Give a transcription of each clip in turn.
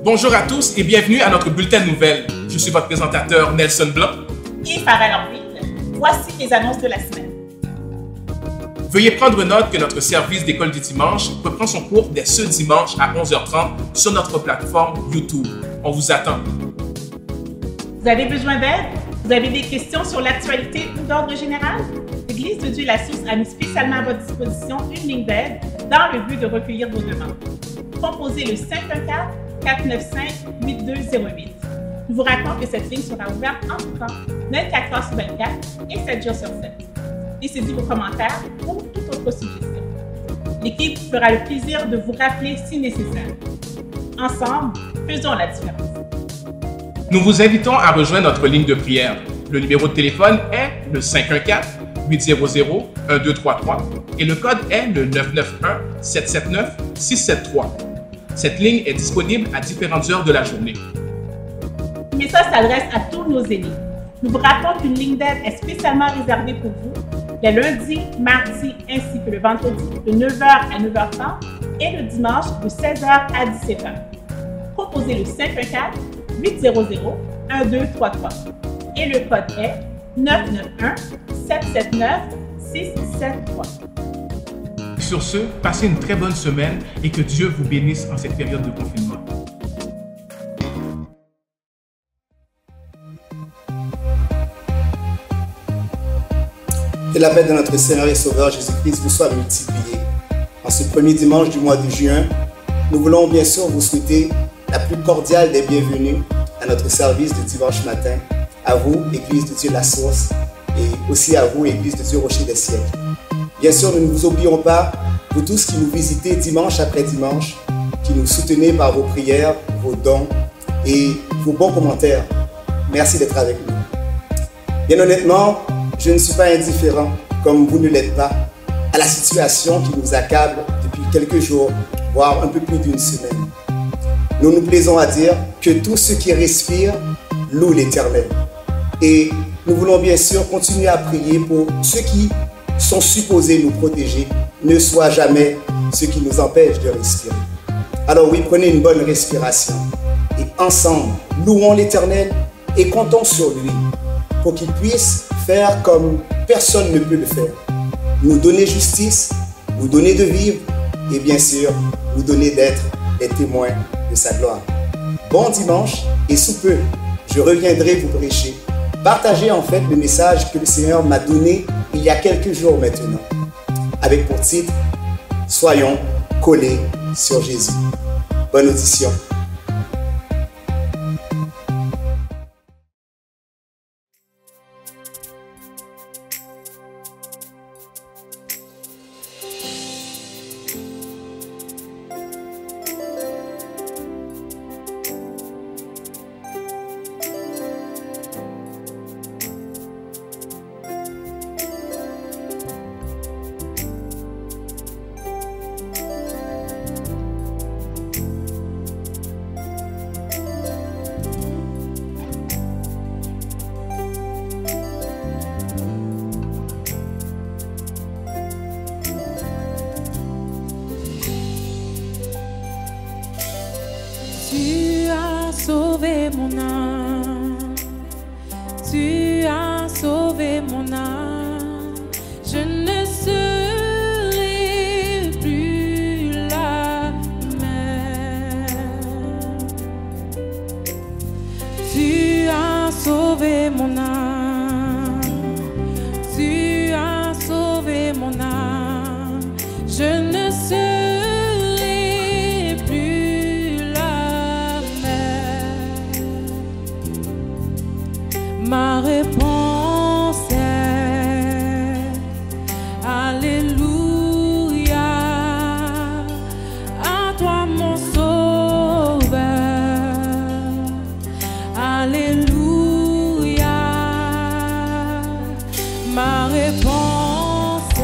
Bonjour à tous et bienvenue à notre bulletin de nouvelles. Je suis votre présentateur Nelson Blanc. Et Farah Lambille. Voici les annonces de la semaine. Veuillez prendre note que notre service d'école du dimanche reprend son cours dès ce dimanche à 11h30 sur notre plateforme YouTube. On vous attend. Vous avez besoin d'aide? Vous avez des questions sur l'actualité ou d'ordre général? L'Église de Dieu La Source a mis spécialement à votre disposition une ligne d'aide dans le but de recueillir vos demandes. Composez le 514-495-8208. Nous vous rappelons que cette ligne sera ouverte en tout temps, 24 heures sur 24 et 7 jours sur 7. Laissez-y vos commentaires ou toute autre suggestion. L'équipe fera le plaisir de vous rappeler si nécessaire. Ensemble, faisons la différence. Nous vous invitons à rejoindre notre ligne de prière. Le numéro de téléphone est le 514-800-1233 et le code est le 991-779-673. Cette ligne est disponible à différentes heures de la journée. Ce message s'adresse à tous nos aînés. Nous vous rappelons qu'une ligne d'aide est spécialement réservée pour vous les lundis, mardis ainsi que le vendredi de 9h à 9h30 et le dimanche de 16h à 17h. Composez le 514-800-1233 et le code est 991-779-673. Sur ce, passez une très bonne semaine et que Dieu vous bénisse en cette période de confinement. Que la paix de notre Seigneur et Sauveur Jésus-Christ vous soit multipliée. En ce premier dimanche du mois de juin, nous voulons bien sûr vous souhaiter la plus cordiale des bienvenues à notre service de dimanche matin. À vous, Église de Dieu La Source, et aussi à vous, Église de Dieu Rocher des siècles. Bien sûr, nous ne vous oublions pas, vous tous qui nous visitez dimanche après dimanche, qui nous soutenez par vos prières, vos dons et vos bons commentaires. Merci d'être avec nous. Bien honnêtement, je ne suis pas indifférent, comme vous ne l'êtes pas, à la situation qui nous accable depuis quelques jours, voire un peu plus d'une semaine. Nous nous plaisons à dire que tous ceux qui respirent louent l'Éternel. Et nous voulons bien sûr continuer à prier pour ceux qui sont supposés nous protéger, ne soient jamais ceux qui nous empêchent de respirer. Alors oui, prenez une bonne respiration et ensemble, louons l'Éternel et comptons sur lui pour qu'il puisse faire comme personne ne peut le faire. Nous donner justice, nous donner de vivre et bien sûr, nous donner d'être les témoins de sa gloire. Bon dimanche et sous peu, je reviendrai vous prêcher. Partagez en fait le message que le Seigneur m'a donné il y a quelques jours maintenant, avec pour titre « Soyons collés sur Jésus ». Bonne audition. Tu as sauvé mon âme, tu as sauvé mon âme, je ne serai plus la même. Tu as sauvé mon âme, tu as sauvé mon âme, je ne serai ma réponse est Alléluia, à toi mon Sauveur, Alléluia, ma réponse est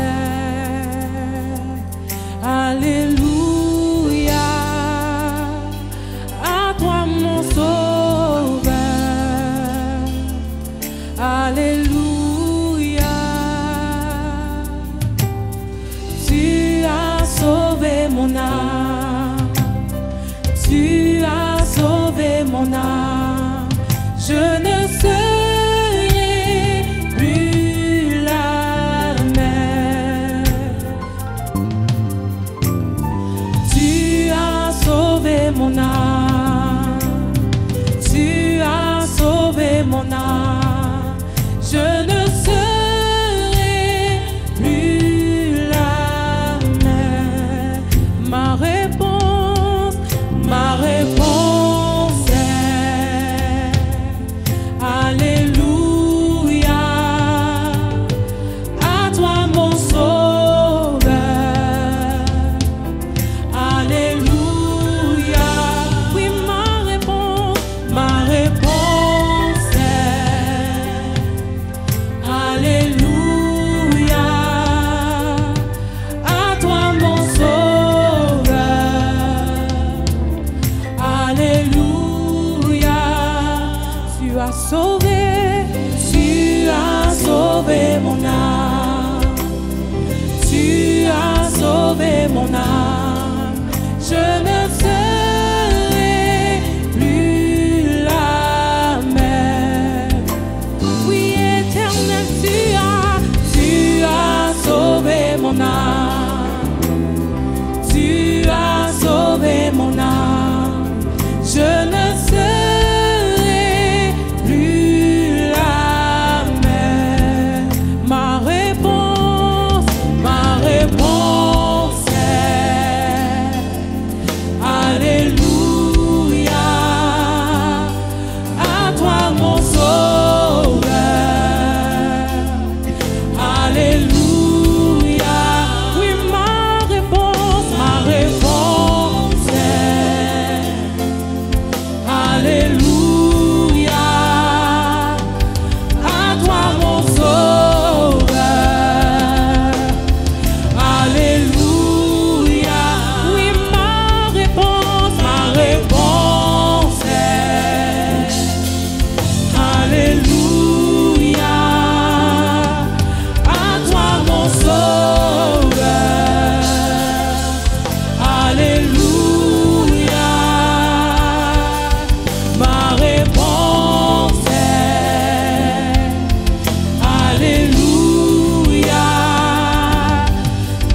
sauvé, tu as sauvé mon âme, tu as sauvé mon âme. Je ne serai plus la même. Oui, Éternel, tu as sauvé mon âme, tu as sauvé mon âme. Je ne serai plus la même. Ma réponse est Alléluia. À toi mon sauveur. Alléluia. Oui, ma réponse est Alléluia. À toi mon sauveur. Alléluia. Oui, ma réponse est Alléluia. À toi mon sauveur. Alléluia. Ma réponse est Alléluia.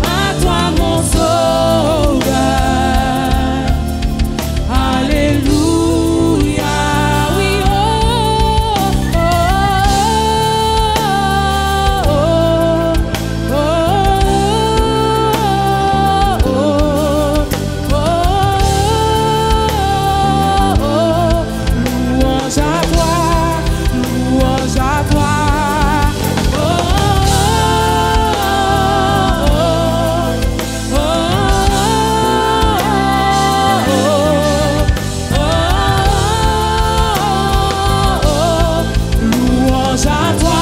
À toi mon sauveur. Alléluia. Oui, louange à toi, louange à toi. Louange à toi,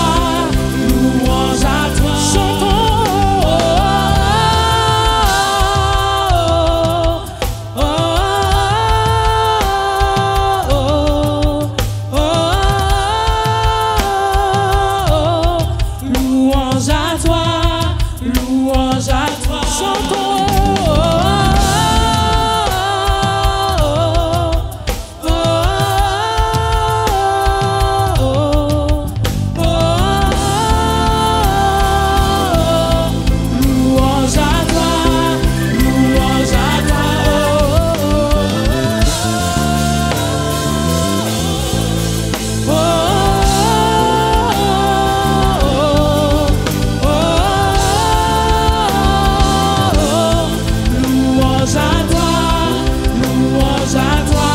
louange à toi. Louange à toi, louange à toi. Louange à toi, louange à louange à toi, louange à toi.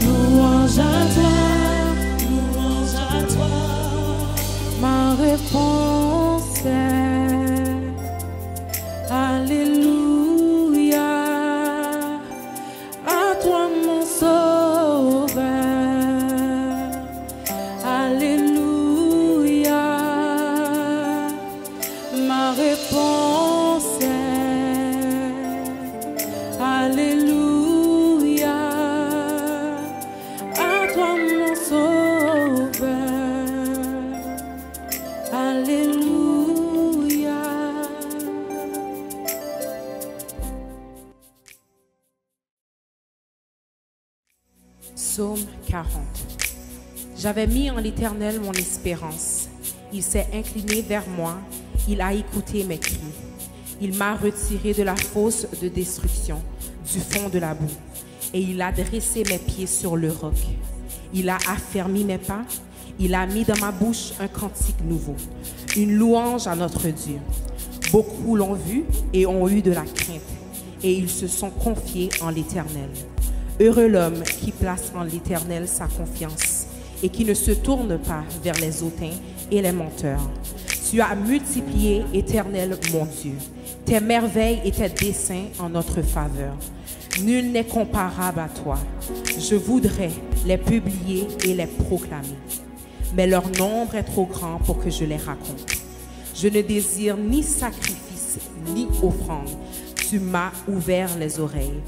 Louange à toi, louange à toi. Ma réponse est Alléluia. À toi mon sauveur. Alléluia. Ma réponse est Alléluia. À toi mon sauveur. Alléluia. Psaume 40. J'avais mis en l'Éternel mon espérance. Il s'est incliné vers moi. Il a écouté mes cris. Il m'a retiré de la fosse de destruction, du fond de la boue. Et il a dressé mes pieds sur le roc. Il a affermi mes pas. Il a mis dans ma bouche un cantique nouveau, une louange à notre Dieu. Beaucoup l'ont vu et ont eu de la crainte, et ils se sont confiés en l'Éternel. Heureux l'homme qui place en l'Éternel sa confiance et qui ne se tourne pas vers les hautains et les menteurs. Tu as multiplié, Éternel mon Dieu, tes merveilles et tes desseins en notre faveur. Nul n'est comparable à toi. Je voudrais les publier et les proclamer. mais leur nombre est trop grand pour que je les raconte. Je ne désire ni sacrifice, ni offrande. Tu m'as ouvert les oreilles.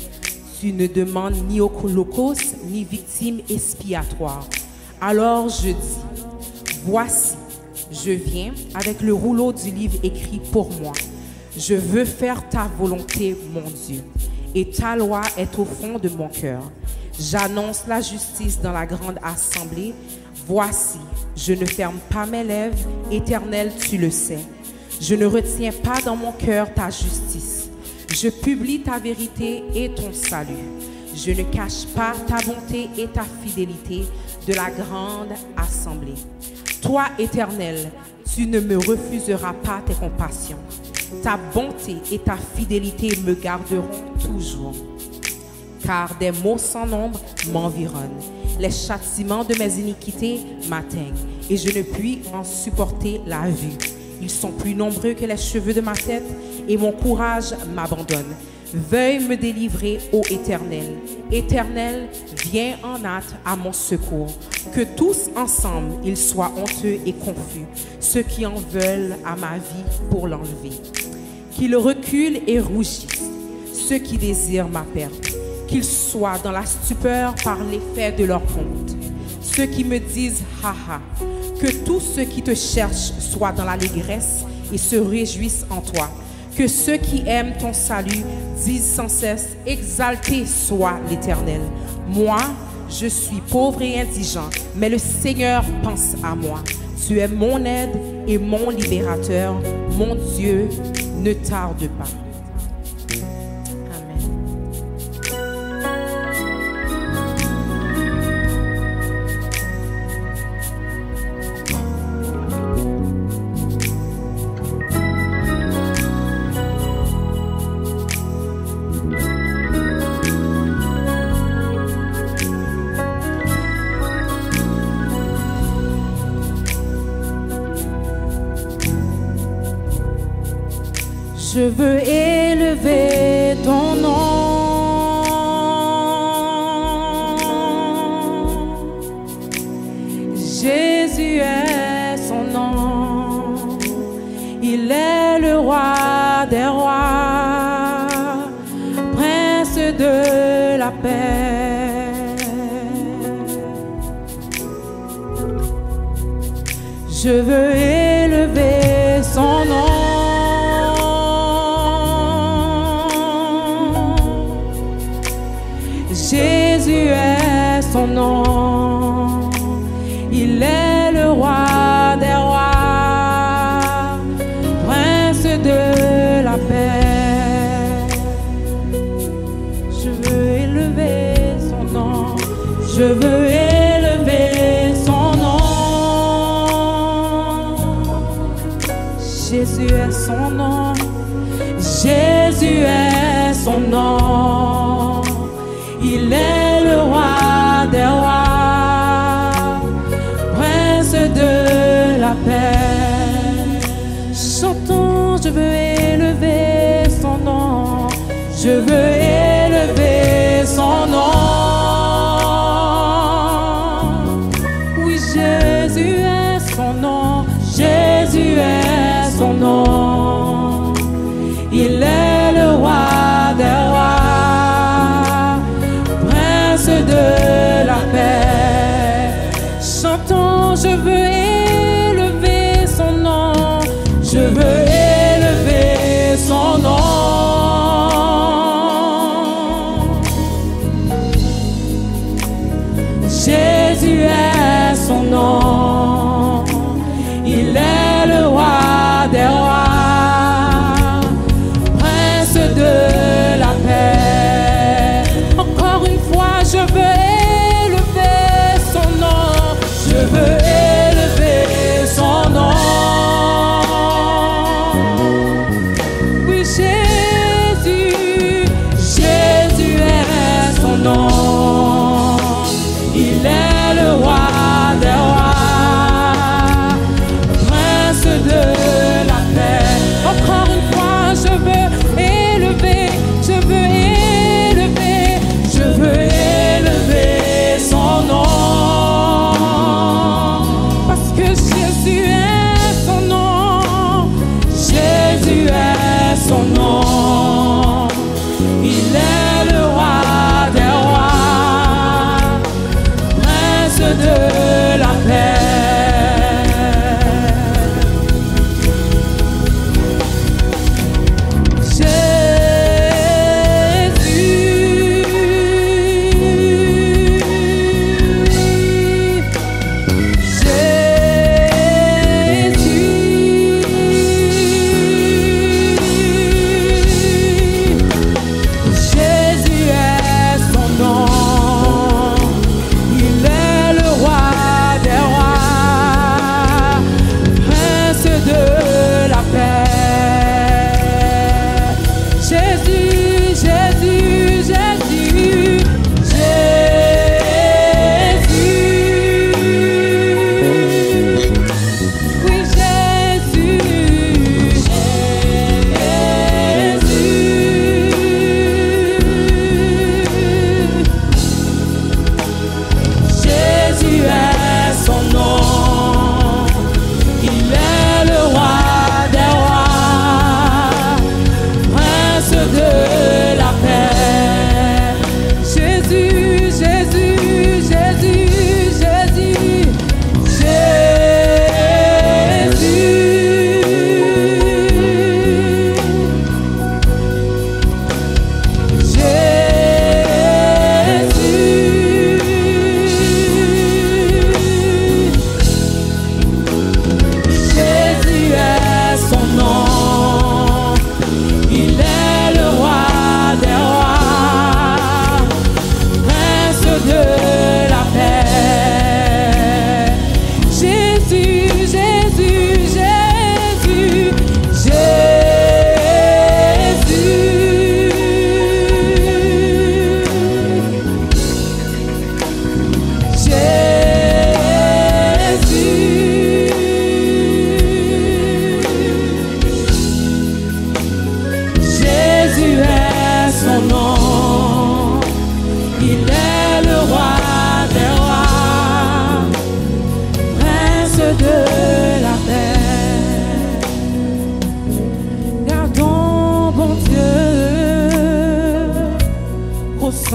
Tu ne demandes ni holocauste, ni victime expiatoire. Alors je dis, voici, je viens avec le rouleau du livre écrit pour moi. Je veux faire ta volonté, mon Dieu, et ta loi est au fond de mon cœur. J'annonce la justice dans la grande assemblée. Voici, je ne ferme pas mes lèvres, Éternel, tu le sais. Je ne retiens pas dans mon cœur ta justice. Je publie ta vérité et ton salut. Je ne cache pas ta bonté et ta fidélité de la grande assemblée. Toi, Éternel, tu ne me refuseras pas tes compassions. Ta bonté et ta fidélité me garderont toujours. Car des maux sans nombre m'environnent. Les châtiments de mes iniquités m'atteignent et je ne puis en supporter la vue. Ils sont plus nombreux que les cheveux de ma tête et mon courage m'abandonne. Veuille me délivrer, ô Éternel. Éternel, viens en hâte à mon secours. Que tous ensemble, ils soient honteux et confus, ceux qui en veulent à ma vie pour l'enlever. Qu'ils reculent et rougissent, ceux qui désirent ma perte. Qu'ils soient dans la stupeur par l'effet de leur honte. Ceux qui me disent « ha ha ». Que tous ceux qui te cherchent soient dans l'allégresse et se réjouissent en toi. Que ceux qui aiment ton salut disent sans cesse « exalté soit l'Éternel ». Moi, je suis pauvre et indigent, mais le Seigneur pense à moi. Tu es mon aide et mon libérateur. Mon Dieu, ne tarde pas. Je veux élever ton nom. Jésus est son nom. Il est le roi des rois, prince de la paix. Je veux élever son nom. Jésus est son nom, il est le roi des rois, prince de la paix. Je veux élever son nom, je veux élever son nom. Jésus est son nom, Jésus est son nom. Il est le roi des rois, prince de la paix. Chantons, je veux élever son nom, je veux élever son nom. Oui, Jésus est son nom, Jésus est son nom. Il est le roi des rois.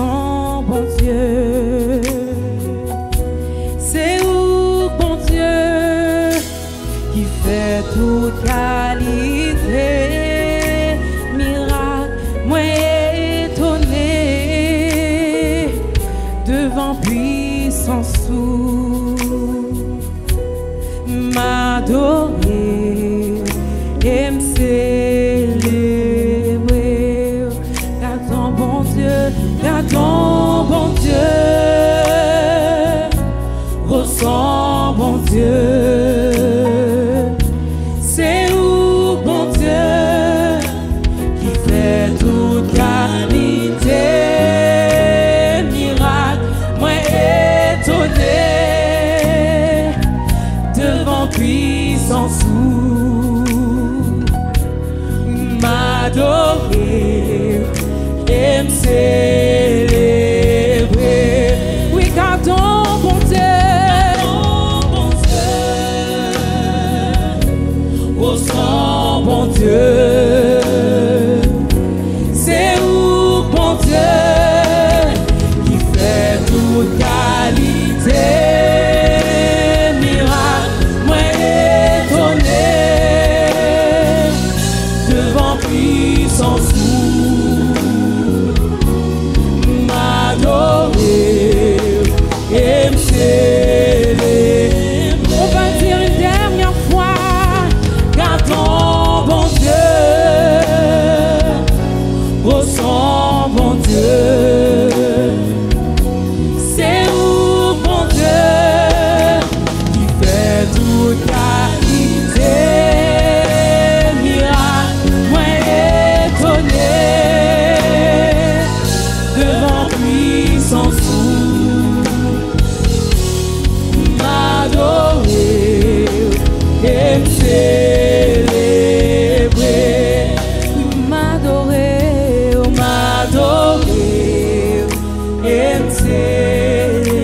son bon Dieu. C'est où, bon Dieu, qui fait toute qualité, miracle, moi étonné, devant puissance sous, m'adorer et me célébrer. Garde ton bon Dieu, garde ton bon Dieu, ressens bon Dieu. C'est où, bon Dieu, qui fait toute qualité, miracle, moi étonné, devant puissance sous, m'adorer et me célébrer. Oui, garde ton bon Dieu, oh son bon Dieu. C'est où, bon Dieu, qui fait toute qualité, miracle, moi étonné, devant puissance sous, m'adorer et me célébrer. On va dire une dernière fois, garde ton bon Dieu, oh son bon Dieu. C'est où, bon Dieu, qui fait toute qualité, miracle, moi étonné, devant puissance sous, m'adorer et me célébrer. M'adorer, oh, m'adorer et me célébrer.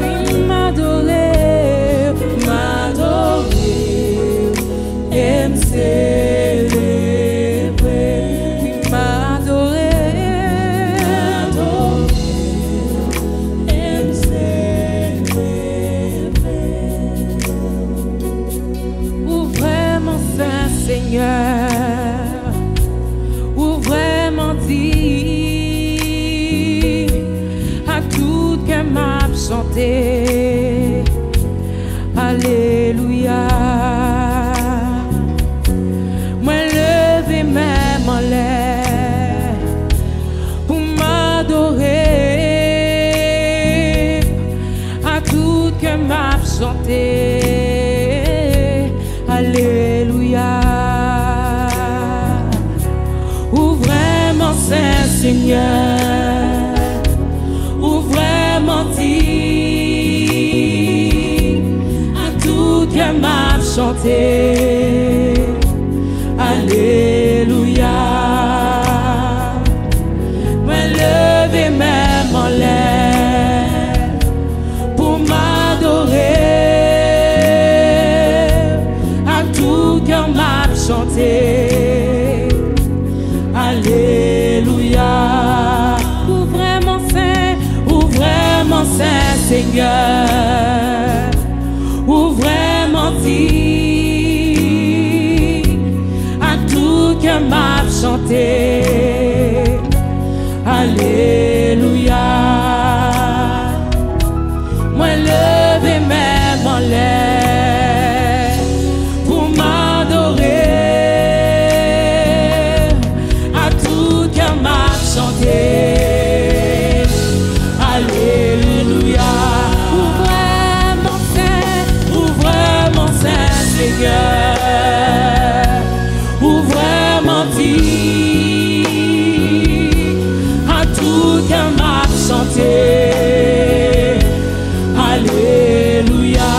Oui, m'adorer, m'adorer et me célébrer. Oui, m'adorer, m'adorer et me célébrer. Ou vraiment Saint Seigneur, ou vraiment dit à tout que m'a chanté, alléluia. Moi lever même en l'air pour m'adorer, à tout que m'a chanté, alléluia. Ou vraiment Saint Seigneur, ou vraiment dit à tout que m'a chanté, alléluia. Moi lever même en l'air pour m'adorer, à tout cœur m'a chanté, alléluia. Ou vraiment Saint Seigneur, ou vraiment dit à tout cœur m'a chanté, alléluia. Moi lever même en l'air pour m'adorer, à tout cœur m'a chanté, alléluia. Ou vraiment Saint Seigneur, ou vraiment dit à tout cœur m'a chanté, alléluia.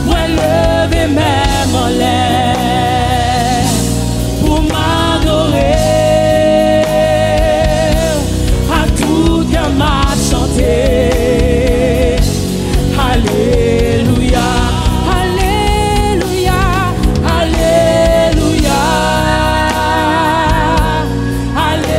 Moi lever même en l'air pour m'adorer, à tout cœur m'a chanté, alléluia. Alléluia, alléluia, alléluia.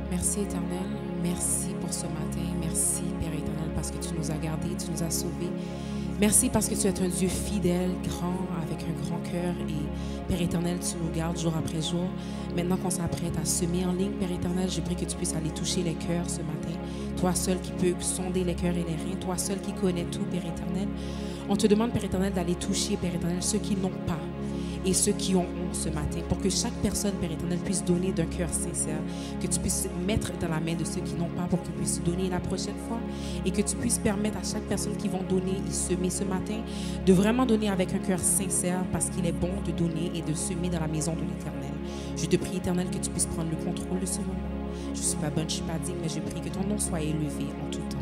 Merci Éternel, merci pour ce matin, merci Père Éternel parce que tu nous as gardés, tu nous as sauvés. Merci parce que tu es un Dieu fidèle, grand, avec un grand cœur et Père Éternel, tu nous gardes jour après jour. Maintenant qu'on s'apprête à semer en ligne, Père Éternel, je prie que tu puisses aller toucher les cœurs ce matin. Toi seul qui peux sonder les cœurs et les reins, toi seul qui connais tout, Père Éternel. On te demande, Père Éternel, d'aller toucher, Père Éternel, ceux qui n'ont pas et ceux qui ont ce matin, pour que chaque personne, Père Éternel, puisse donner d'un cœur sincère, que tu puisses mettre dans la main de ceux qui n'ont pas pour qu'ils puissent donner la prochaine fois et que tu puisses permettre à chaque personne qui vont donner et semer ce matin de vraiment donner avec un cœur sincère parce qu'il est bon de donner et de semer dans la maison de l'Éternel. Je te prie, Éternel, que tu puisses prendre le contrôle de ce moment. Je ne suis pas bonne, je ne suis pas digne, mais je prie que ton nom soit élevé en tout temps.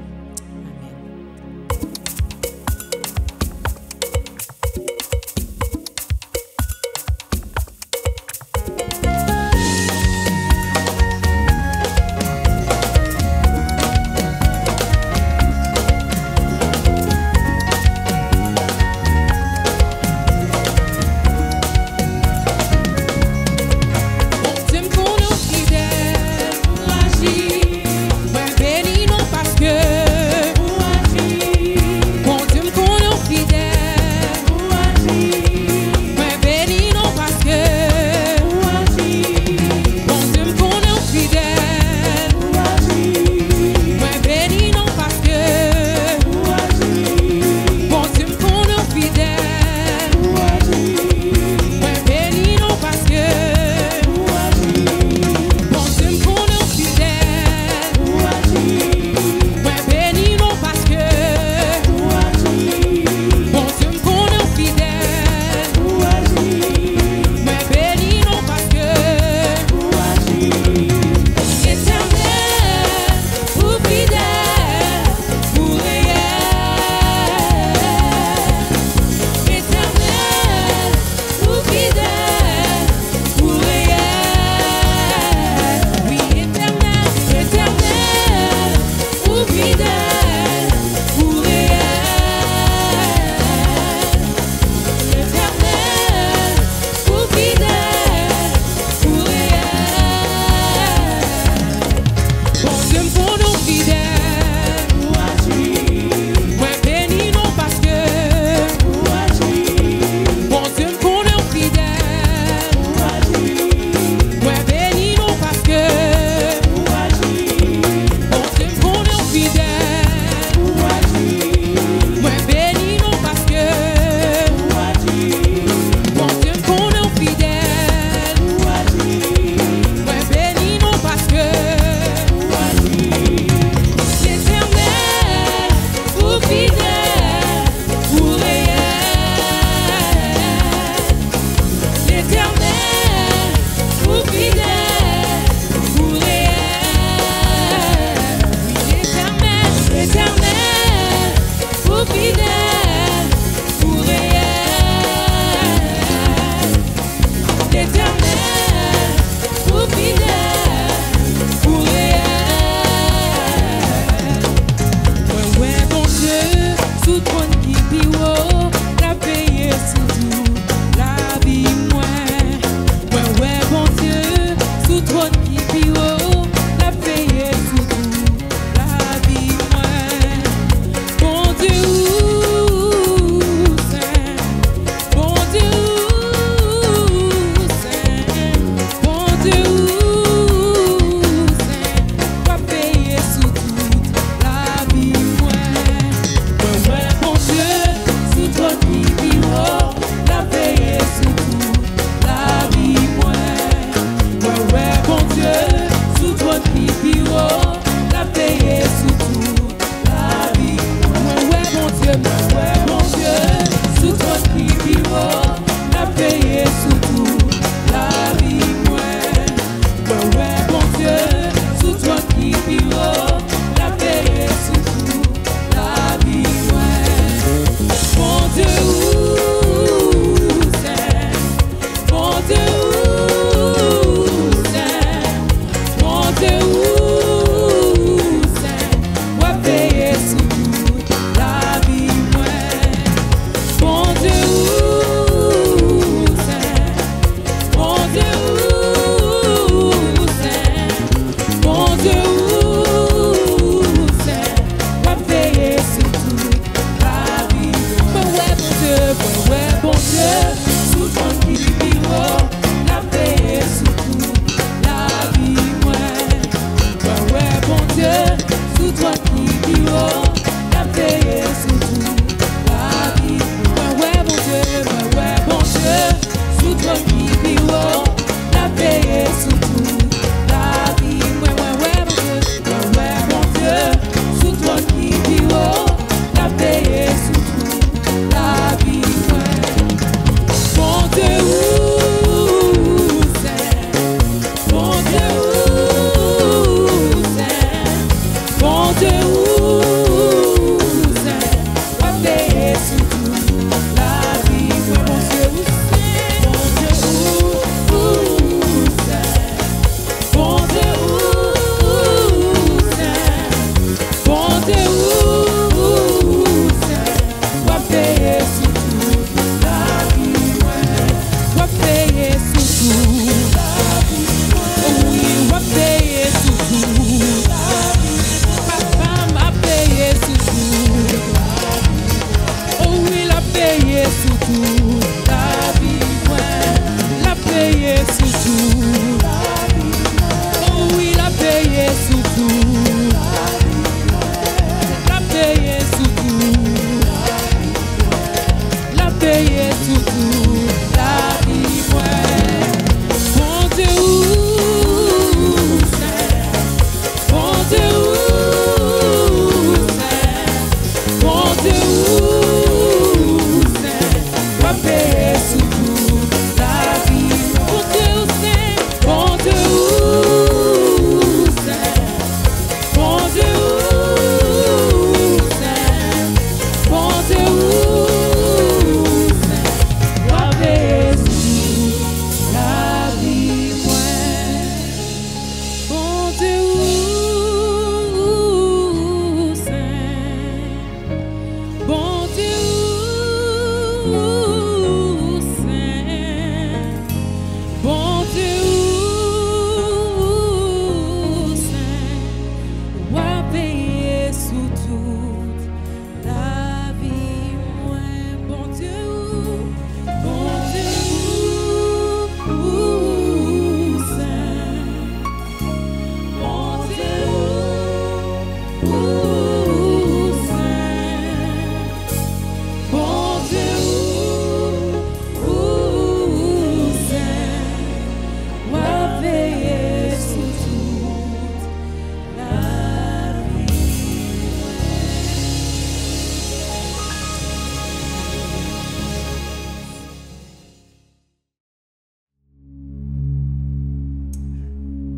Dieu.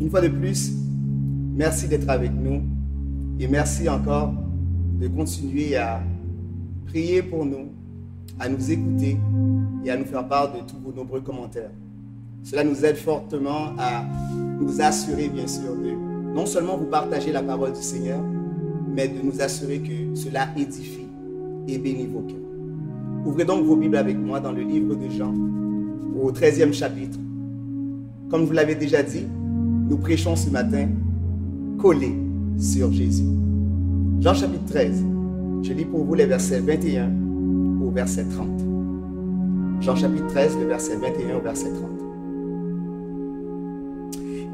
Une fois de plus, merci d'être avec nous et merci encore de continuer à prier pour nous, à nous écouter et à nous faire part de tous vos nombreux commentaires. Cela nous aide fortement à nous assurer, bien sûr, de non seulement vous partager la parole du Seigneur, mais de nous assurer que cela édifie et bénit vos cœurs. Ouvrez donc vos Bibles avec moi dans le livre de Jean, au 13e chapitre. Comme je vous l'avais déjà dit, nous prêchons ce matin collés sur Jésus. Jean chapitre 13, je lis pour vous les versets 21 au verset 30. Jean chapitre 13, le verset 21 au verset 30.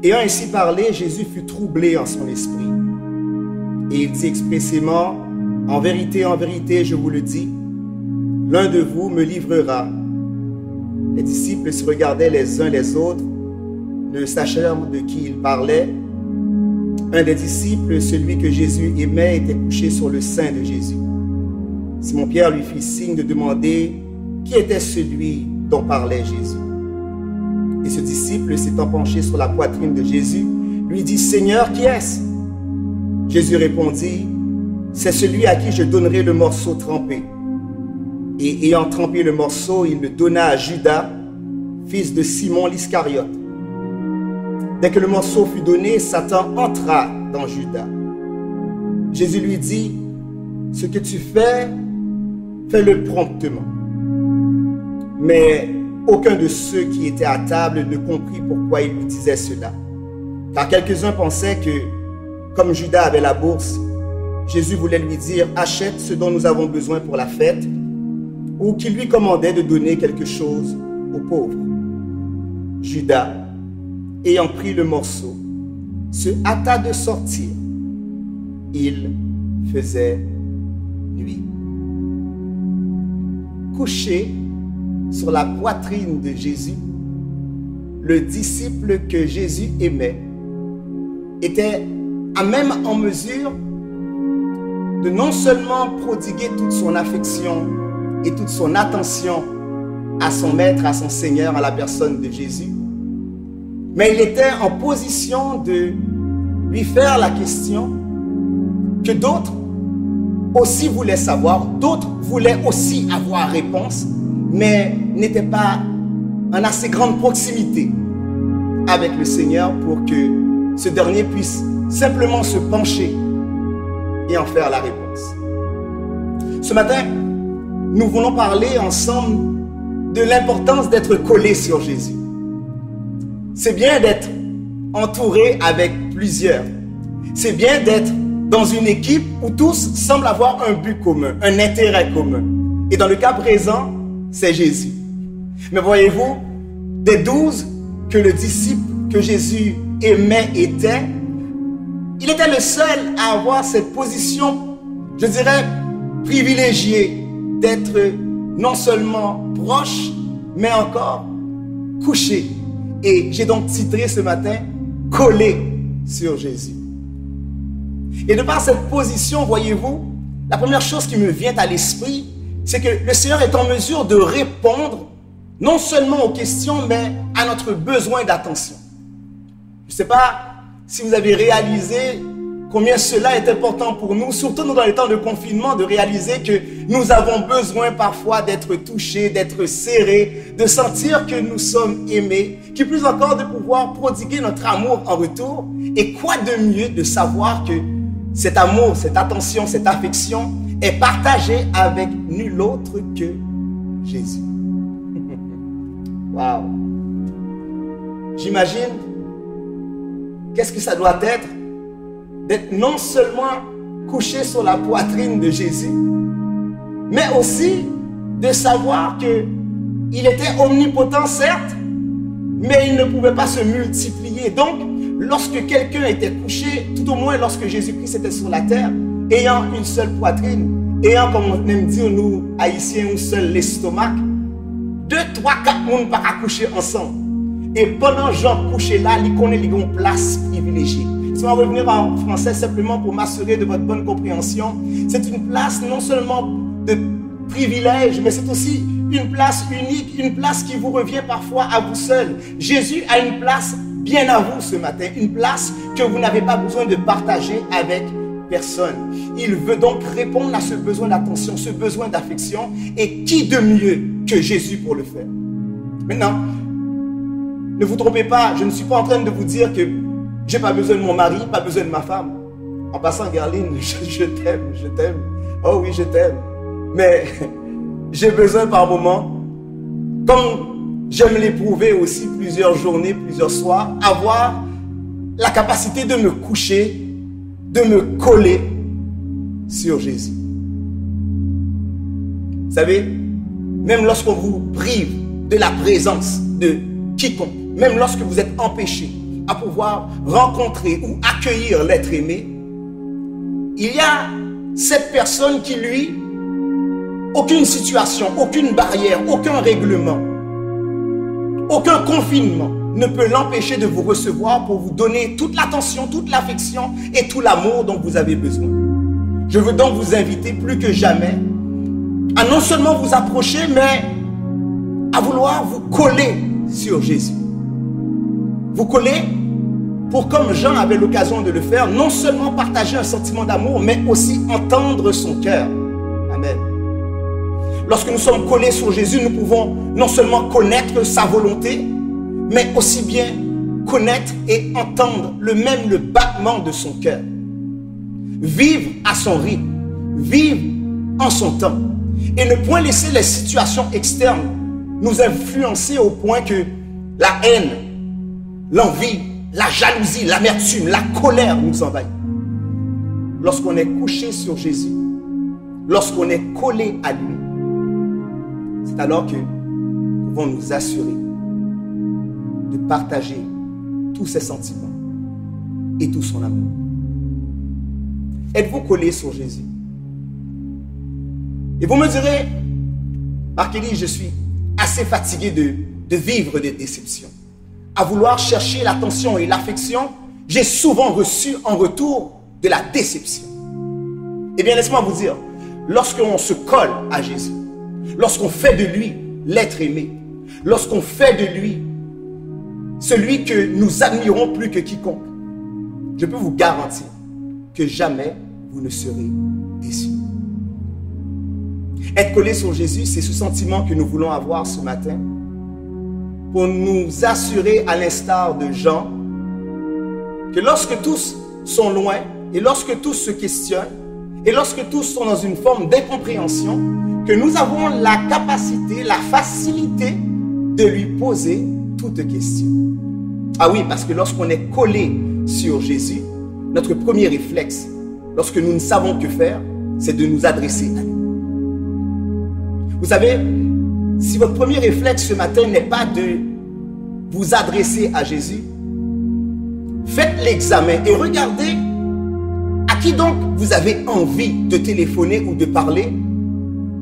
Ayant ainsi parlé, Jésus fut troublé en son esprit. Et il dit expressément, en vérité, je vous le dis, l'un de vous me livrera. Les disciples se regardaient les uns les autres, ne sachant de qui il parlait. Un des disciples, celui que Jésus aimait, était couché sur le sein de Jésus. Simon-Pierre lui fit signe de demander qui était celui dont parlait Jésus. Et ce disciple, s'étant penché sur la poitrine de Jésus, lui dit, « Seigneur, qui est-ce » Jésus répondit, « C'est celui à qui je donnerai le morceau trempé. » Et ayant trempé le morceau, il le donna à Judas, fils de Simon l'Iscariote. Dès que le morceau fut donné, Satan entra dans Judas. Jésus lui dit, « Ce que tu fais, fais-le promptement. » Mais aucun de ceux qui étaient à table ne comprit pourquoi il lui disait cela. Car quelques-uns pensaient que, comme Judas avait la bourse, Jésus voulait lui dire « Achète ce dont nous avons besoin pour la fête » ou qu'il lui commandait de donner quelque chose aux pauvres. Judas, ayant pris le morceau, se hâta de sortir. Il faisait nuit. Couché sur la poitrine de Jésus, le disciple que Jésus aimait était à même en mesure de non seulement prodiguer toute son affection et toute son attention à son maître, à son Seigneur, à la personne de Jésus, mais il était en position de lui faire la question que d'autres aussi voulaient savoir, d'autres voulaient aussi avoir réponse, mais n'étaient pas en assez grande proximité avec le Seigneur pour que ce dernier puisse simplement se pencher et en faire la réponse. Ce matin, nous voulons parler ensemble de l'importance d'être collé sur Jésus. C'est bien d'être entouré avec plusieurs. C'est bien d'être dans une équipe où tous semblent avoir un but commun, un intérêt commun. Et dans le cas présent, c'est Jésus. Mais voyez-vous, des 12 que le disciple que Jésus aimait était, il était le seul à avoir cette position, je dirais, privilégiée, d'être non seulement proche, mais encore couché. Et j'ai donc titré ce matin « Collé sur Jésus ». Et de par cette position, voyez-vous, la première chose qui me vient à l'esprit, c'est que le Seigneur est en mesure de répondre non seulement aux questions, mais à notre besoin d'attention. Je ne sais pas si vous avez réalisé combien cela est important pour nous, surtout dans les temps de confinement, de réaliser que nous avons besoin parfois d'être touchés, d'être serrés, de sentir que nous sommes aimés, qui plus encore de pouvoir prodiguer notre amour en retour. Et quoi de mieux de savoir que cet amour, cette attention, cette affection est partagée avec nul autre que Jésus. Waouh! J'imagine qu'est-ce que ça doit être d'être non seulement couché sur la poitrine de Jésus, mais aussi de savoir qu'il était omnipotent, certes, mais il ne pouvait pas se multiplier. Donc, lorsque quelqu'un était couché, tout au moins lorsque Jésus-Christ était sur la terre, ayant une seule poitrine, ayant, comme on aime dire, nous, Haïtiens, un seul l'estomac, 2, 3, 4 personnes pas coucher ensemble. Et pendant Jean couché là, il connaît une place privilégiée. Si on va revenir en français simplement pour m'assurer de votre bonne compréhension, c'est une place non seulement de privilège, mais c'est aussi une place unique, une place qui vous revient parfois à vous seul. Jésus a une place bien à vous ce matin, une place que vous n'avez pas besoin de partager avec personne. Il veut donc répondre à ce besoin d'attention, ce besoin d'affection, et qui de mieux que Jésus pour le faire? Maintenant, ne vous trompez pas, je ne suis pas en train de vous dire que je n'ai pas besoin de mon mari, pas besoin de ma femme. En passant, Garline, je t'aime. Oh oui, je t'aime. Mais j'ai besoin par moment, comme j'aime l'éprouver aussi plusieurs journées, plusieurs soirs, avoir la capacité de me coucher, de me coller sur Jésus. Vous savez, même lorsqu'on vous prive de la présence de quiconque, même lorsque vous êtes empêché à pouvoir rencontrer ou accueillir l'être aimé, il y a cette personne qui, lui, aucune situation, aucune barrière, aucun règlement, aucun confinement ne peut l'empêcher de vous recevoir pour vous donner toute l'attention, toute l'affection et tout l'amour dont vous avez besoin. Je veux donc vous inviter plus que jamais à non seulement vous approcher, mais à vouloir vous coller sur Jésus. Vous coller pour, comme Jean avait l'occasion de le faire, non seulement partager un sentiment d'amour, mais aussi entendre son cœur. Amen. Lorsque nous sommes collés sur Jésus, nous pouvons non seulement connaître sa volonté, mais aussi bien connaître et entendre le battement de son cœur. Vivre à son rythme, vivre en son temps, et ne point laisser les situations externes nous influencer au point que la haine, l'envie, la jalousie, l'amertume, la colère nous envahissent. Lorsqu'on est couché sur Jésus, lorsqu'on est collé à lui, c'est alors que nous pouvons nous assurer de partager tous ses sentiments et tout son amour. Êtes-vous collé sur Jésus? Et vous me direz, Marc-Élie, je suis assez fatigué de vivre des déceptions. À vouloir chercher l'attention et l'affection, j'ai souvent reçu en retour de la déception. Eh bien, laissez-moi vous dire, lorsqu'on se colle à Jésus, lorsqu'on fait de lui l'être aimé, lorsqu'on fait de lui celui que nous admirons plus que quiconque, je peux vous garantir que jamais vous ne serez déçus. Être collé sur Jésus, c'est ce sentiment que nous voulons avoir ce matin pour nous assurer, à l'instar de Jean, que lorsque tous sont loin et lorsque tous se questionnent et lorsque tous sont dans une forme d'incompréhension, que nous avons la capacité, la facilité de lui poser toute question. Ah oui, parce que lorsqu'on est collé sur Jésus, notre premier réflexe, lorsque nous ne savons que faire, c'est de nous adresser à lui. Vous savez, si votre premier réflexe ce matin n'est pas de vous adresser à Jésus, faites l'examen et regardez à qui donc vous avez envie de téléphoner ou de parler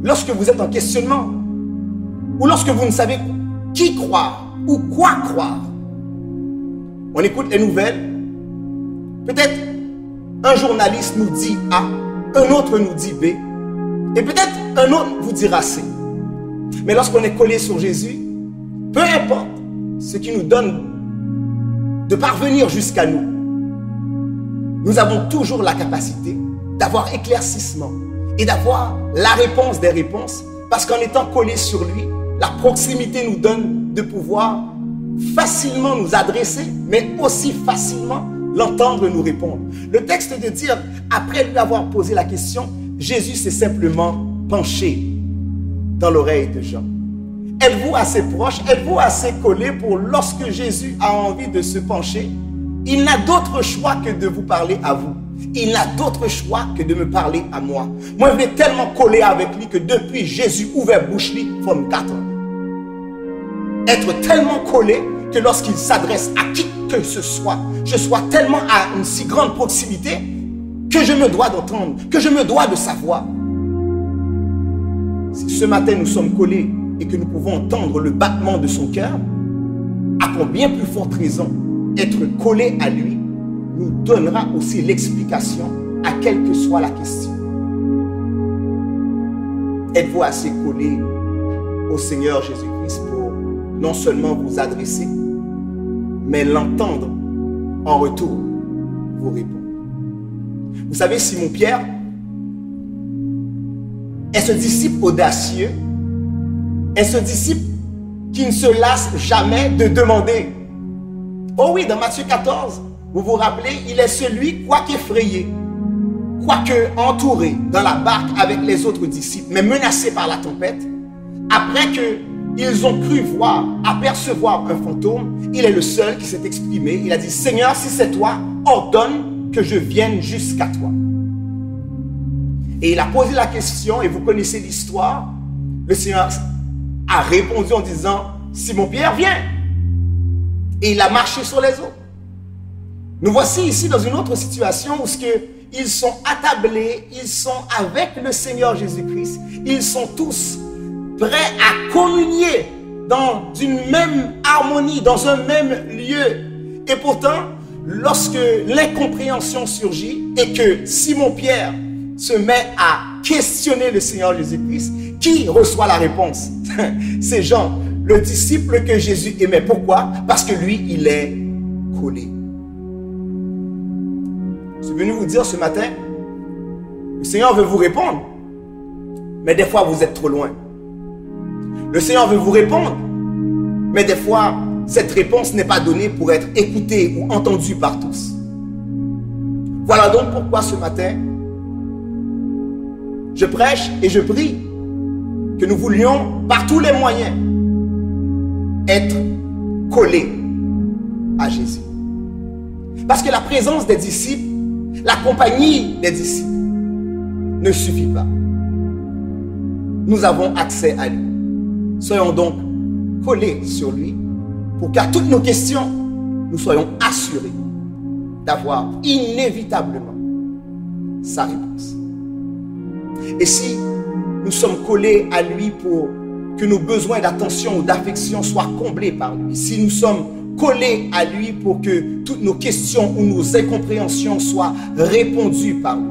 lorsque vous êtes en questionnement ou lorsque vous ne savez qui croire ou quoi croire. On écoute les nouvelles, peut-être un journaliste nous dit A, un autre nous dit B, et peut-être un autre vous dira C. Mais lorsqu'on est collé sur Jésus, peu importe ce qui nous donne de parvenir jusqu'à nous, nous avons toujours la capacité d'avoir éclaircissement et d'avoir la réponse des réponses, parce qu'en étant collé sur lui, la proximité nous donne de pouvoir facilement nous adresser, mais aussi facilement l'entendre nous répondre. Le texte de dire, après lui avoir posé la question, Jésus s'est simplement penché dans l'oreille de Jean. Êtes-vous assez proche, êtes-vous assez collé pour lorsque Jésus a envie de se pencher, il n'a d'autre choix que de vous parler à vous. Il n'a d'autre choix que de me parler à moi. Moi, je vais tellement coller avec lui que depuis Jésus ouvert bouche lui, from 4 ans. Être tellement collé que lorsqu'il s'adresse à qui que ce soit, je sois tellement à une si grande proximité que je me dois d'entendre, que je me dois de savoir. Si ce matin nous sommes collés et que nous pouvons entendre le battement de son cœur, à combien plus forte raison être collé à lui nous donnera aussi l'explication à quelle que soit la question. Êtes-vous assez collé au Seigneur Jésus-Christ pour non seulement vous adresser, mais l'entendre en retour vous répond. Vous savez, Simon-Pierre est ce disciple audacieux, est ce disciple qui ne se lasse jamais de demander. Oh oui, dans Matthieu 14, vous vous rappelez, il est celui, quoique effrayé, quoique entouré dans la barque avec les autres disciples, mais menacé par la tempête, après qu'ils ont cru voir, apercevoir un fantôme, il est le seul qui s'est exprimé. Il a dit, Seigneur, si c'est toi, ordonne que je vienne jusqu'à toi. Et il a posé la question, et vous connaissez l'histoire. Le Seigneur a répondu en disant, Simon-Pierre, viens. Et il a marché sur les eaux. Nous voici ici dans une autre situation où ils sont attablés, ils sont avec le Seigneur Jésus-Christ. Ils sont tous prêts à communier dans une même harmonie, dans un même lieu. Et pourtant, lorsque l'incompréhension surgit et que Simon-Pierre se met à questionner le Seigneur Jésus-Christ, qui reçoit la réponse? C'est Jean, le disciple que Jésus aimait. Pourquoi? Parce que lui, il est collé. Je suis venu vous dire ce matin, le Seigneur veut vous répondre, mais des fois vous êtes trop loin. Le Seigneur veut vous répondre, mais des fois cette réponse n'est pas donnée pour être écoutée ou entendue par tous. Voilà donc pourquoi ce matin, je prêche et je prie que nous voulions par tous les moyens être collés à Jésus. Parce que la présence des disciples, la compagnie des disciples ne suffit pas. Nous avons accès à lui. Soyons donc collés sur lui pour qu'à toutes nos questions, nous soyons assurés d'avoir inévitablement sa réponse. Et si nous sommes collés à lui pour que nos besoins d'attention ou d'affection soient comblés par lui, si nous sommes collés à lui pour que toutes nos questions ou nos incompréhensions soient répondues par lui,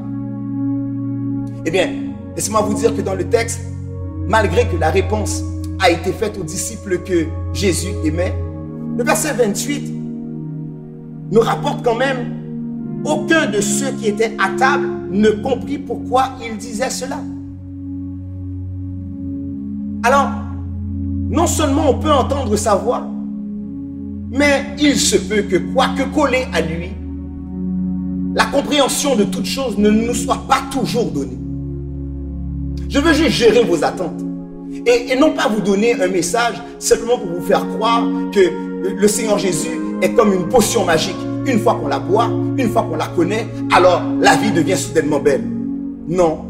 eh bien, laissez-moi vous dire que dans le texte, malgré que la réponse a été faite aux disciples que Jésus aimait, le verset 28 nous rapporte quand même: aucun de ceux qui étaient à table ne comprit pourquoi il disait cela. Alors, non seulement on peut entendre sa voix, mais il se peut que, quoique collé à lui, la compréhension de toutes choses ne nous soit pas toujours donnée. Je veux juste gérer vos attentes et non pas vous donner un message simplement pour vous faire croire que le Seigneur Jésus est comme une potion magique. Une fois qu'on la boit, une fois qu'on la connaît, alors la vie devient soudainement belle. Non,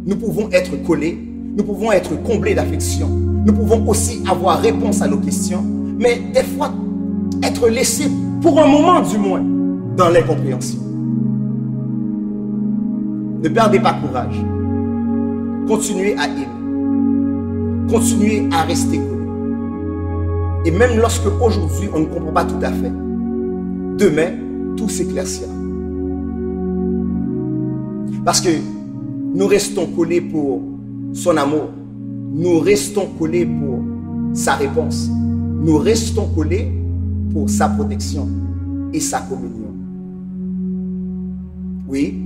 nous pouvons être collés, nous pouvons être comblés d'affection, nous pouvons aussi avoir réponse à nos questions, mais des fois être laissés pour un moment du moins dans l'incompréhension. Ne perdez pas courage. Continuez à aimer. Continuez à rester collés. Et même lorsque aujourd'hui on ne comprend pas tout à fait, demain tout s'éclaircira. Parce que nous restons collés pour son amour. Nous restons collés pour sa réponse. Nous restons collés pour sa protection et sa communion. Oui,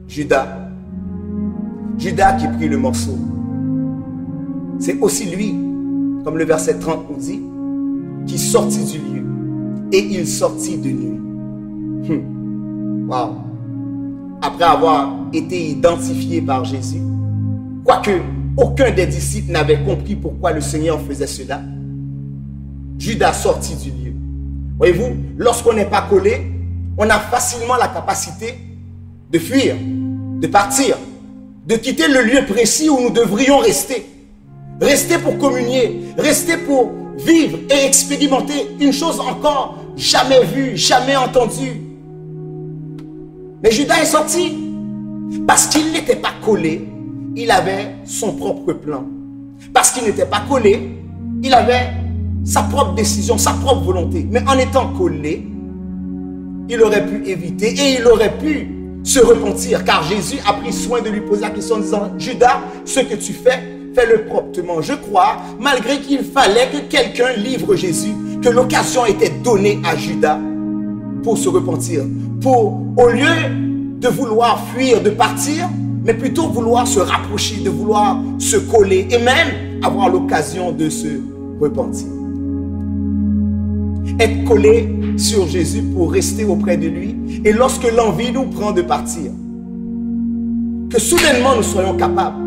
Judas qui prit le morceau. C'est aussi lui, comme le verset 30 nous dit, qui sortit du lieu et il sortit de nuit. Wow. Après avoir été identifié par Jésus, quoique aucun des disciples n'avait compris pourquoi le Seigneur faisait cela, Judas sortit du lieu. Voyez-vous, lorsqu'on n'est pas collé, on a facilement la capacité de fuir, de partir, de quitter le lieu précis où nous devrions rester. Rester pour communier, rester pour vivre et expérimenter une chose encore jamais vue, jamais entendue. Mais Judas est sorti parce qu'il n'était pas collé, il avait son propre plan. Parce qu'il n'était pas collé, il avait sa propre décision, sa propre volonté. Mais en étant collé, il aurait pu éviter et il aurait pu se repentir, car Jésus a pris soin de lui poser la question en disant: Judas, ce que tu fais, fais-le promptement. Je crois, malgré qu'il fallait que quelqu'un livre Jésus, que l'occasion était donnée à Judas pour se repentir. Pour, au lieu de vouloir fuir, de partir, mais plutôt vouloir se rapprocher, de vouloir se coller et même avoir l'occasion de se repentir. Être collé sur Jésus pour rester auprès de lui. Et lorsque l'envie nous prend de partir, que soudainement nous soyons capables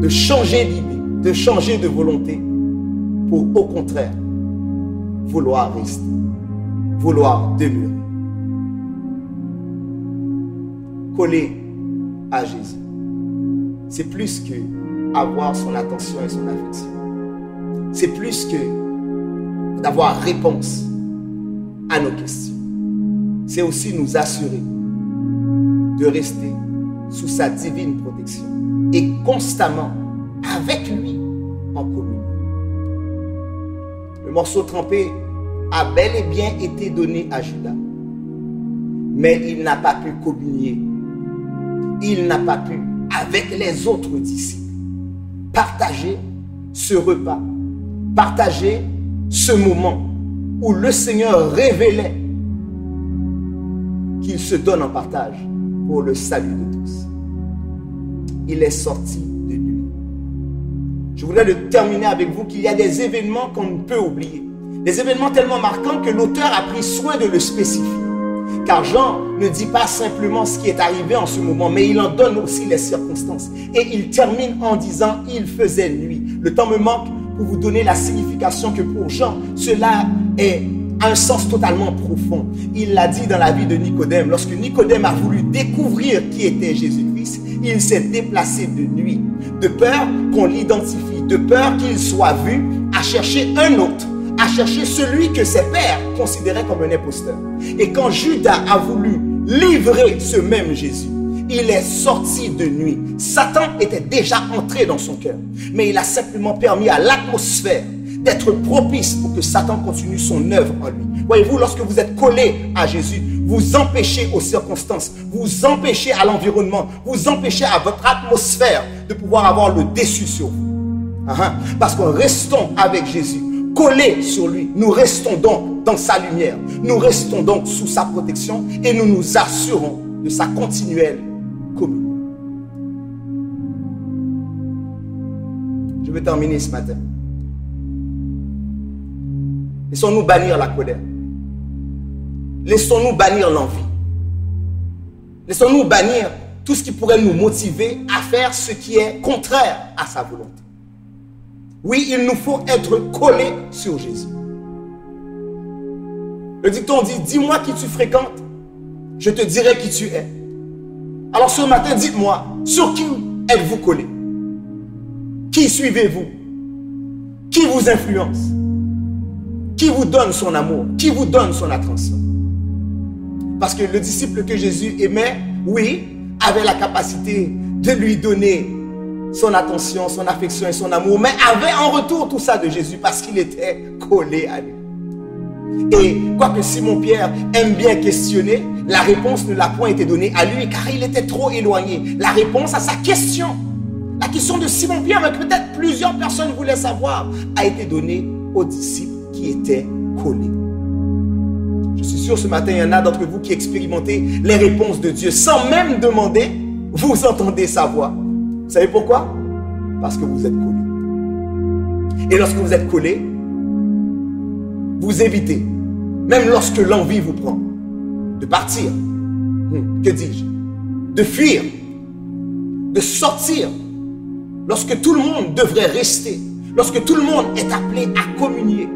de changer d'idée, de changer de volonté pour au contraire vouloir rester, vouloir demeurer. Collé à Jésus, c'est plus que avoir son attention et son affection. C'est plus que d'avoir réponse à nos questions. C'est aussi nous assurer de rester sous sa divine protection et constamment avec lui en communion. Le morceau trempé a bel et bien été donné à Judas, mais il n'a pas pu communier. Il n'a pas pu, avec les autres disciples, partager ce repas, partager ce moment où le Seigneur révélait qu'il se donne en partage pour le salut de tous. Il est sorti de nuit. Je voudrais terminer avec vous qu'il y a des événements qu'on ne peut oublier. Des événements tellement marquants que l'auteur a pris soin de le spécifier. Car Jean ne dit pas simplement ce qui est arrivé en ce moment, mais il en donne aussi les circonstances. Et il termine en disant « il faisait nuit ». Le temps me manque pour vous donner la signification que pour Jean, cela a un sens totalement profond. Il l'a dit dans la vie de Nicodème. Lorsque Nicodème a voulu découvrir qui était Jésus-Christ, il s'est déplacé de nuit, de peur qu'on l'identifie, de peur qu'il soit vu, à chercher un autre, à chercher celui que ses pères considéraient comme un imposteur. Et quand Judas a voulu livrer ce même Jésus, il est sorti de nuit. Satan était déjà entré dans son cœur, mais il a simplement permis à l'atmosphère d'être propice pour que Satan continue son œuvre en lui. Voyez-vous, lorsque vous êtes collé à Jésus, vous empêchez aux circonstances, vous empêchez à l'environnement, vous empêchez à votre atmosphère de pouvoir avoir le dessus sur vous. Parce qu'en restant avec Jésus, collés sur lui, nous restons donc dans sa lumière, nous restons donc sous sa protection et nous nous assurons de sa continuelle communion. Je vais terminer ce matin. Laissons-nous bannir la colère. Laissons-nous bannir l'envie. Laissons-nous bannir tout ce qui pourrait nous motiver à faire ce qui est contraire à sa volonté. Oui, il nous faut être collés sur Jésus. Le dicton dit, dis-moi qui tu fréquentes, je te dirai qui tu es. Alors ce matin, dites-moi, sur qui êtes-vous collés? Qui suivez-vous? Qui vous influence? Qui vous donne son amour? Qui vous donne son attention? Parce que le disciple que Jésus aimait, oui, avait la capacité de lui donner son attention, son affection et son amour, mais avait en retour tout ça de Jésus parce qu'il était collé à lui. Et quoique Simon-Pierre aime bien questionner, la réponse ne l'a point été donnée à lui car il était trop éloigné. La réponse à sa question, la question de Simon-Pierre, mais peut-être plusieurs personnes voulaient savoir, a été donnée aux disciples qui étaient collés. Je suis sûr ce matin, il y en a d'entre vous qui expérimentez les réponses de Dieu sans même demander, vous entendez sa voix. Vous savez pourquoi? Parce que vous êtes collés. Et lorsque vous êtes collés, vous évitez, même lorsque l'envie vous prend, de partir, que dis-je, de fuir, de sortir, lorsque tout le monde devrait rester, lorsque tout le monde est appelé à communier.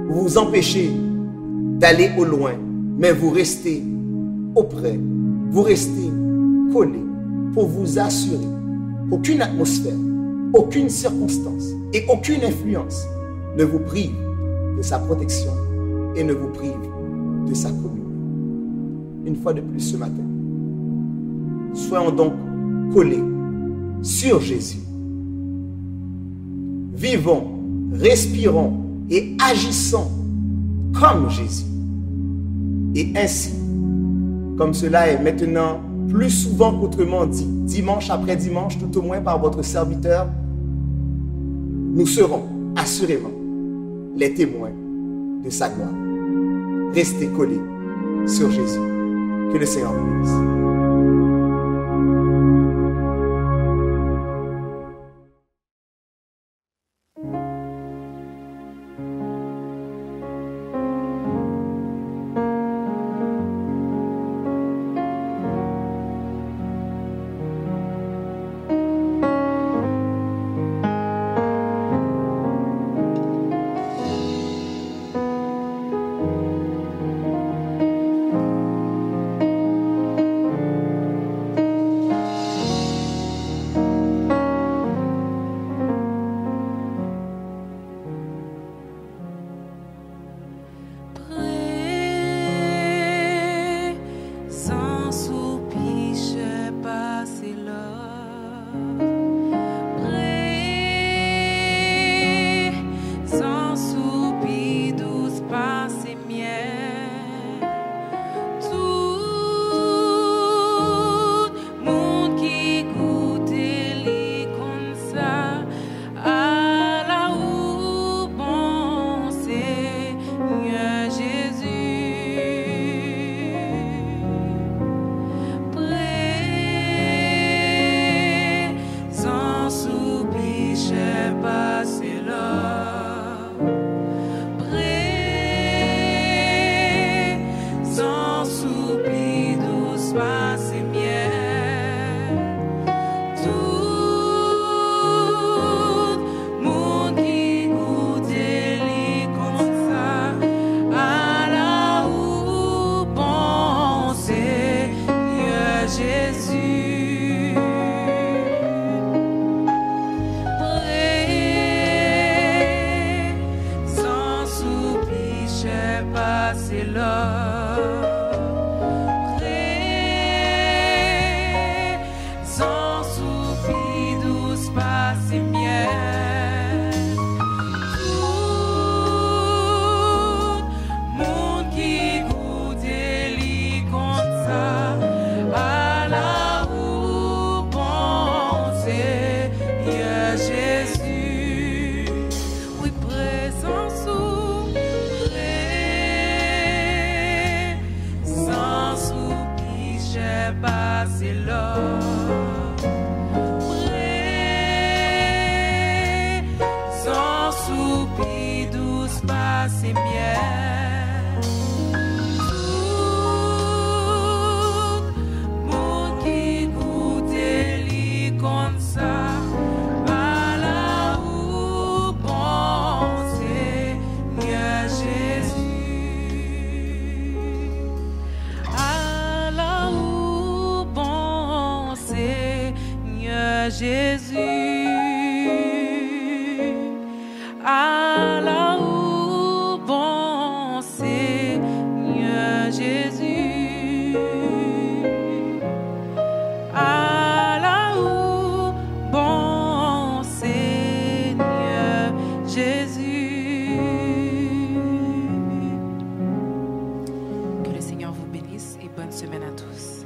Vous vous empêchez d'aller au loin, mais vous restez auprès, vous restez collés pour vous assurer qu'aucune atmosphère, aucune circonstance et aucune influence ne vous prive de sa protection et ne vous prive de sa communion. Une fois de plus ce matin, soyons donc collés sur Jésus. Vivons, respirons et agissons comme Jésus. Et ainsi, comme cela est maintenant plus souvent qu'autrement dit, dimanche après dimanche, tout au moins par votre serviteur, nous serons assurément les témoins de sa gloire. Restez collés sur Jésus. Que le Seigneur vous bénisse. Que le Seigneur vous bénisse et bonne semaine à tous.